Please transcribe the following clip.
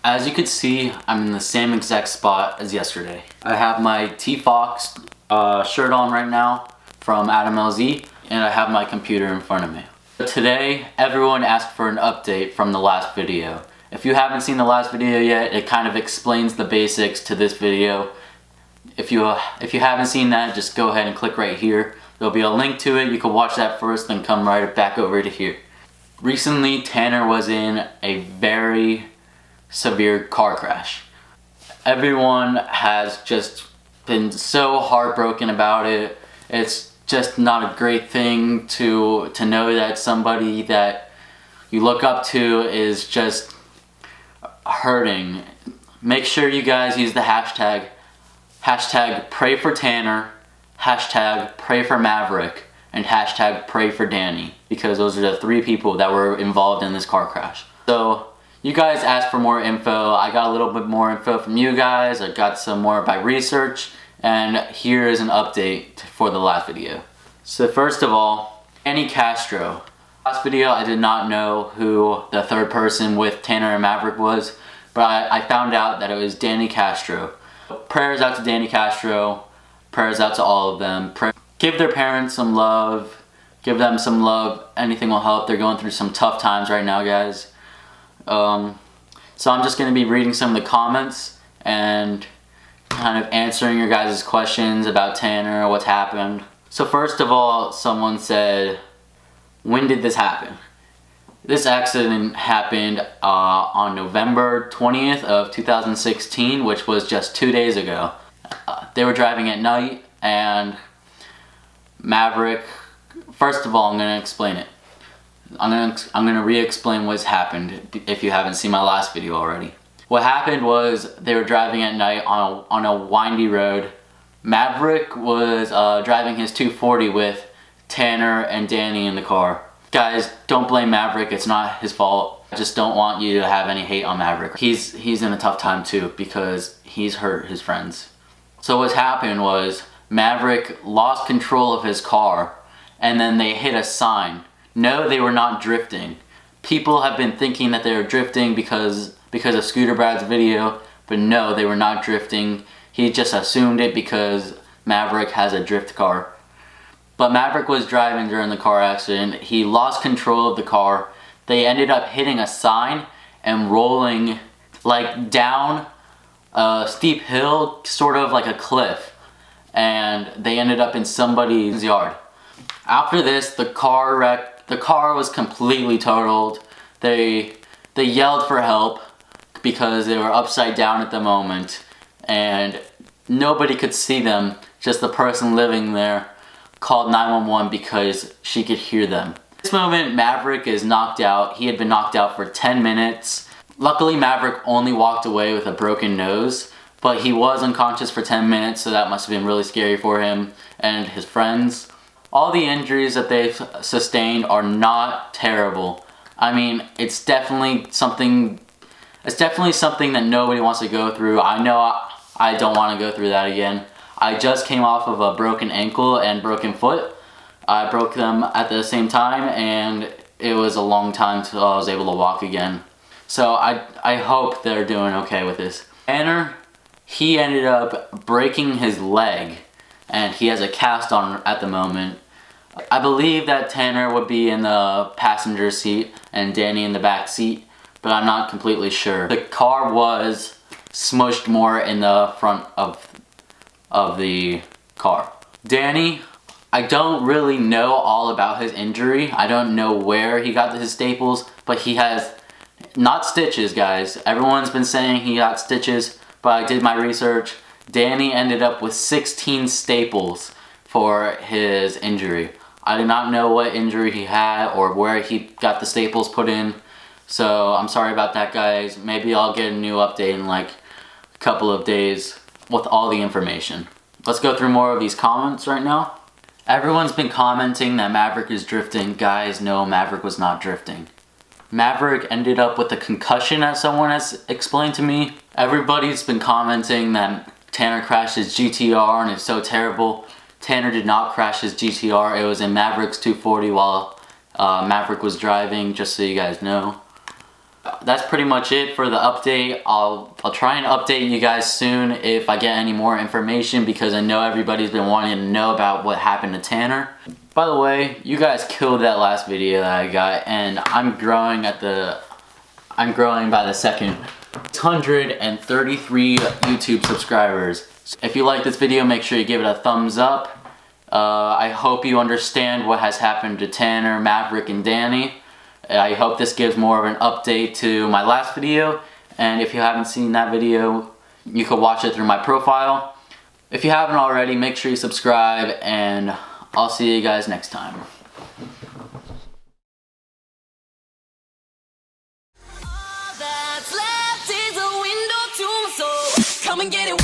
As you can see, I'm in the same exact spot as yesterday. I have my T-Fox shirt on right now from Adam LZ, and I have my computer in front of me. Today, everyone asked for an update from the last video. If you haven't seen the last video yet, it kind of explains the basics to this video. If you haven't seen that, just go ahead and click right here. There'll be a link to it. You can watch that first, then come right back over to here. Recently, Tanner was in a very severe car crash. Everyone has just been so heartbroken about it. It's just not a great thing to know that somebody that you look up to is just hurting. Make sure you guys use the hashtag pray for Tanner, hashtag pray for Maverick, and hashtag pray for Danny, because those are the three people that were involved in this car crash. So you guys asked for more info. I got a little bit more info from you guys. I got some more by research, and here is an update for the last video. So first of all, Danny Castro. Last video I did not know who the third person with Tanner and Maverick was, but I found out that it was Danny Castro. Prayers out to Danny Castro. Prayers out to all of them. Give their parents some love. Give them some love. Anything will help. They're going through some tough times right now, guys. So I'm just going to be reading some of the comments and kind of answering your guys' questions about Tanner, what's happened. So first of all, someone said, when did this happen? This accident happened on November 20th of 2016, which was just 2 days ago. They were driving at night, and Maverick, first of all, I'm going to explain it. I'm gonna re-explain what's happened if you haven't seen my last video already. What happened was they were driving at night on a windy road. Maverick was driving his 240 with Tanner and Danny in the car. Guys, don't blame Maverick. It's not his fault. I just don't want you to have any hate on Maverick. He's in a tough time too because he's hurt his friends. So what happened was Maverick lost control of his car, and then they hit a sign. No, they were not drifting. People have been thinking that they were drifting because of Scooter Brad's video, but no, they were not drifting. He just assumed it because Maverick has a drift car. But Maverick was driving during the car accident. He lost control of the car. They ended up hitting a sign and rolling like down a steep hill, sort of like a cliff. And they ended up in somebody's yard. After this, the car was completely totaled. They yelled for help because they were upside down at the moment, and nobody could see them. Just the person living there called 911 because she could hear them. At this moment, Maverick is knocked out. He had been knocked out for 10 minutes. Luckily, Maverick only walked away with a broken nose, but he was unconscious for 10 minutes, so that must have been really scary for him and his friends. All the injuries that they've sustained are not terrible. I mean, it's definitely something that nobody wants to go through. I know I don't want to go through that again. I just came off of a broken ankle and broken foot. I broke them at the same time, and it was a long time till I was able to walk again. So I hope they're doing okay with this. Tanner, he ended up breaking his leg, and he has a cast on at the moment. I believe that Tanner would be in the passenger seat and Danny in the back seat, but I'm not completely sure. The car was smushed more in the front of the car. Danny, I don't really know all about his injury. I don't know where he got his staples, but he has, not stitches, guys. Everyone's been saying he got stitches, but I did my research. Danny ended up with 16 staples for his injury. I do not know what injury he had or where he got the staples put in, so I'm sorry about that, guys. Maybe I'll get a new update in like a couple of days with all the information. Let's go through more of these comments right now. Everyone's been commenting that Maverick is drifting. Guys, no, Maverick was not drifting. Maverick ended up with a concussion, as someone has explained to me. Everybody's been commenting that Tanner crashed his GTR and it's so terrible. Tanner did not crash his GTR. It was in Maverick's 240 while Maverick was driving, just so you guys know. that's pretty much it for the update. I'll try and update you guys soon if I get any more information, because I know everybody's been wanting to know about what happened to Tanner. By the way, you guys killed that last video that I got, and I'm growing by the second. 633 YouTube subscribers. If you like this video, make sure you give it a thumbs up. I hope you understand what has happened to Tanner, Maverick, and Danny. I hope this gives more of an update to my last video, and if you haven't seen that video, you can watch it through my profile. If you haven't already, make sure you subscribe, and I'll see you guys next time. Come and get it.